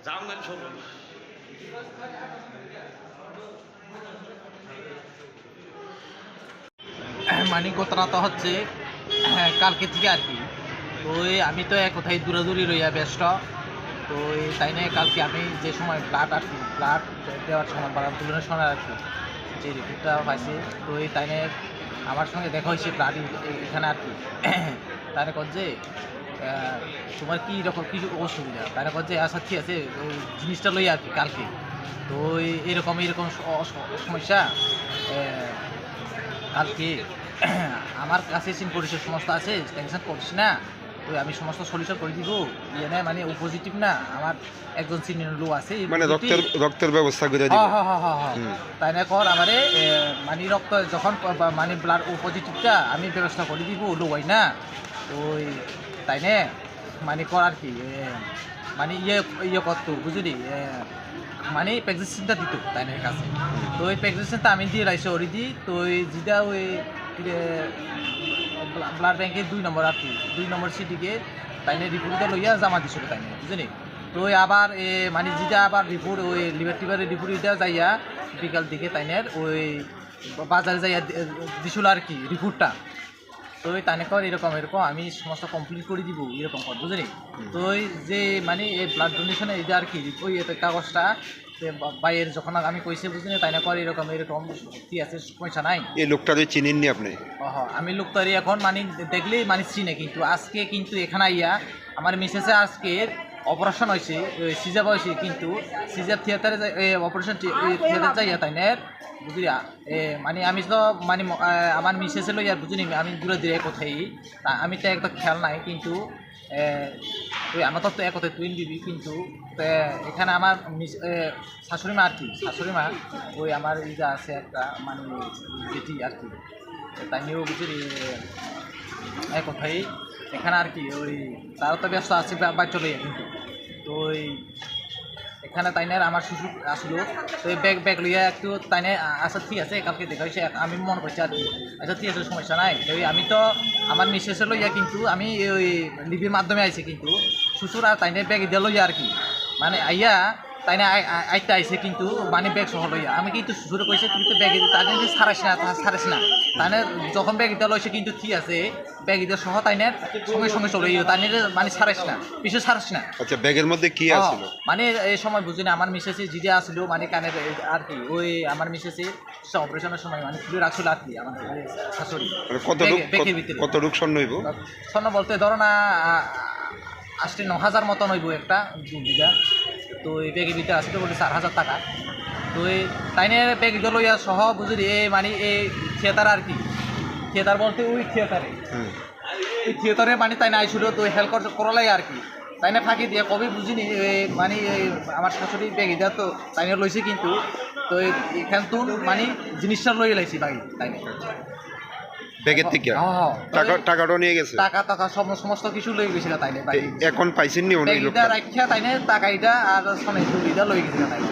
জামগান সবুজ মানে ঘটনাটা হচ্ছে কালকে থেকে আর কি। তো আমি তো এক কোথায় দূরাদূরি রইয়া ব্যস্ত। তো তাই নিয়ে কালকে আমি যে সময় ব্লাড আর কি ব্লাড দেওয়ার সময় ব্লাড তুলনের সময় আর কি যে রিপোর্টটা পাইছি। তো তাই নিয়ে আমার সঙ্গে দেখা হয়েছে ব্লাড এখানে আর কি। তারা কর যে তোমার কী রকম কী অসুবিধা, তারা কর যে আচ্ছা ঠিক আছে ওই জিনিসটা লই আর কি কালকে। তো এরকম সমস্যা কালকে আমার কাছে সিম পরিষের সমস্ত আছে, টেনশন করছি না। ওই আমি সমস্ত সলিউশন করে দিব। ইয়ে না মানে ও পজিটিভ না, আমার একজন সিনিয়র লোক আছে মানে রক্তের ব্যবস্থা করে দিব। তাই না কর আমারে মানে রক্ত যখন মানে ব্লাড ও পজিটিভটা আমি ব্যবস্থা করে দিব লো হয় না। ওই তাই না মানে কর আর কি মানে ইয়ে করতো বুঝলি, মানে প্রেসক্রিপশনটা দিত তাই না কাছে। তো ওই প্রেসক্রিপশনটা আমি দিয়ে রাখছি ওরি দি। তো ওই যেটা ওই ব্লাড ব্যাংকের 2 নম্বর আর কি 2 নম্বর সিটিকে তাই না রিপোর্টটা লইয়া জমা দিছিল তাই না বুঝলি। তো ওই আবার মানে যেটা আবার রিপোর্ট ওই লিভার টিভারের রিপোর্ট এটা যাইয়া বিকাল দিকে তাই না ওই বাজারে যাইয়া দিছিল আর কি রিপোর্টটা। তো ওই তাই কর এরকম আমি সমস্ত কমপ্লিট করে দিব এরকম কর বুঝলি। তো ওই যে মানে এই ব্লাড ডোনেশনে এটা আর কি ওই কাগজটা বাইয়ের যখন আমি কইছে বুঝলি তাই না কর এরকম কি আছে পয়সা নাই। এই লোকটারে চিনেননি আপনি? আমি লোকটারি এখন মানে দেখলেই মানে চিনে, কিন্তু আজকে কিন্তু এখানে আইয়া আমার মিসেসে আজকে অপারেশন হয়েছে সিজার হয়েছে, কিন্তু সিজার থিয়েটারে অপারেশন থিয়েটার যাইয়া তাই না বুঝলি। মানে আমি তো মানে আমার মিসেসে লইয়া বুঝিনি আমি দূরে দূরে কোথায় আমি তো একটা খেয়াল নাই, কিন্তু ওই আমার তো এক কথায় তুই দিবি। কিন্তু এখানে আমার শাশুড়ি মা আর কি শাশুড়ি মা ওই আমার ইটা আছে একটা মানে যেটি আর কি তাই নিয়েও বুঝলি এক কথাই এখানে আর কি ওই তারা তো ব্যস্ত আছে বাচ্চা লইয়া। কিন্তু তো ওই এখানে তাই না আমার শ্বশুর আসলো। তো এই ব্যাগ লইয়া একটু তাই না আচ্ছা ঠিক আছে কালকে দেখা হয়েছে আমি মনে করছি আর কি আচ্ছা ঠিক আছে সমস্যা নাই। ওই আমি তো আমার মিসেসে লইয়া কিন্তু আমি ওই লিভির মাধ্যমে আইছি, কিন্তু শ্বশুর আর তাই না ব্যাগ দিয়ে লইয়া আর কি মানে আইয়া তাই না আইতে আইসে, কিন্তু মানে ব্যাগ সহ লইয়া আমি কিন্তু শ্বশুরে কইছে তুই তো ব্যাগ তাই না ছাড়াস না তাই না যখন ব্যাগ দিয়ে লইছে কিন্তু ঠিক আছে ব্যাগ দিয়ে সহ তাই না সঙ্গে চলে তাই না মানে ছাড়াস না পিছু ছাড়াস না। আচ্ছা ব্যাগের মধ্যে কি আছিল? মানে এই সময় বুঝি না আমার মিসেসে জিডে আসলো মানে কানের আর কি ওই আমার মিসেসে অপারেশনের সময় মানে খুলে রাখছিল আর কি আমার শাশুড়ি। কতটুক স্বর্ণ হইব? স্বর্ণ বলতে ধরো না 8-9 হাজার মতন হইব একটা 2 বিঘা। তো এই ব্যাগের ভিতরে আসলে বলতে 4,000 টাকা। তো এই তাইনে ব্যাগ লইয়া সহ বুঝলি মানে এই থিয়েটার আর কি থিয়েটার বলতে ওই থিয়েটারে ওই থিয়েটারে মানে তাই না আইছিল। তো হেল্প করালাই আর কি তাই না ফাঁকি দিয়ে কবে বুঝিনি মানে আমার শাশুড়ি ব্যাগ দেওয়া তো তাই না লইছে, কিন্তু তো এখান তো মানে জিনিসটা লই লাইছি বাকি তাই না ব্যাগের থেকে টাকাটাও নিয়ে গেছে। টাকা সমস্ত কিছু লই গেছিল তাই না। এখন পাইছেননি অনেক লোক রাখিয়া তাই না টাকাইটা আর শোনে দুইটা লই গেছিল তাই না।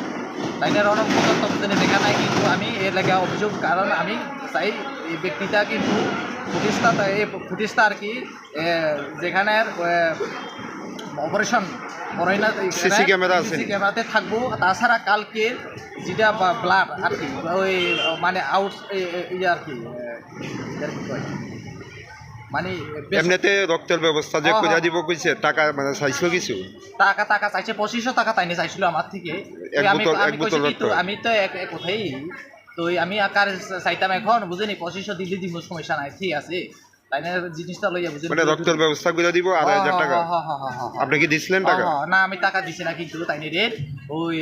তাই না অনেক মতো দেখা নাই, কিন্তু আমি এর লাগে অভিযোগ কারণ আমি চাই এই ব্যক্তিটা কিন্তু ফুটেজটা আর কি যেখানে অপারেশন সিসি ক্যামেরাতে থাকবো। তাছাড়া কালকে যেটা ব্লাড আর কি ওই মানে আউট ইয়ে আর কি মানে এমনিতে রক্তের ব্যবস্থা যে করে দিব কইছে টাকা মানে চাইছিল কিছু টাকা চাইছে 2500 টাকা তাই নিয়ে চাইছিল আমার থেকে। আমি তো এক কোথায় তো আমি আকার চাইতাম এখন বুঝিনি 2500 দিলে দিব সমস্যা নাই ঠিক আছে তাই না জিনিসটা লইয়া বুঝি মানে রক্তের ব্যবস্থা করে দিব 2,500 টাকা। আপনি কি দিছিলেন টাকা? না আমি টাকা দিছি না, কিন্তু তাই নিয়ে ওই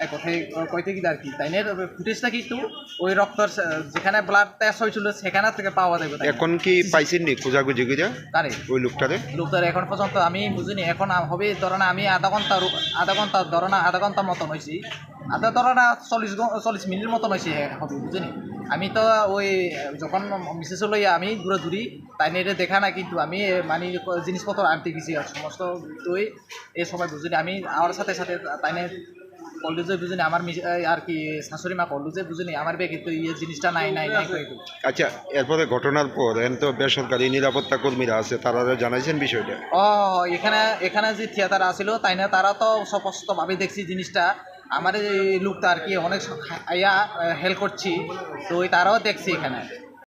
এক কথায় কইতে কি আর কি তাই নিয়ে ফুটেজটা কিন্তু ওই রক্তর যেখানে ব্লাড টেস্ট হয়েছিল সেখানে থেকে পাওয়া যাবে। এখন কি পাইছেননি খোঁজাখুঁজি করে কারে ওই লোকটারে এখন পর্যন্ত আমি বুঝিনি। এখন হবে ধরো না আমি আধা ঘন্টা ধরো না আধা ঘন্টার মতন হয়েছি ধরো না 40 মিনিট মতন হয়েছে হবে বুঝিনি। আমি তো ওই যখন মিসেস লইয়া আমি দূরে তাই নিয়ে দেখা না, কিন্তু আমি মানে জিনিসপত্র আনতে গেছি আর সমস্ত তুই এই সময় বুঝিনি। আমি আমার সাথে তাই নিয়ে কল্লু যে বুঝিনি আমার আর কি শাশুড়ি মা কল্লু যে বুঝিনি আমার বেগে তো ইয়ে জিনিসটা নাই নাই নাই করে দিল। আচ্ছা, এরপরে ঘটনার পর এখন তো বেসরকারি নিরাপত্তা কর্মীরা আছে, তারা জানাইছেন বিষয়টা? ও এখানে এখানে যে থিয়েটার আসিল তাই না, তারা তো স্পষ্টভাবে দেখছি জিনিসটা, আমার এই লোকটা আর কি অনেক আইয়া হেল্প করছি, তো ওই তারাও দেখছি এখানে।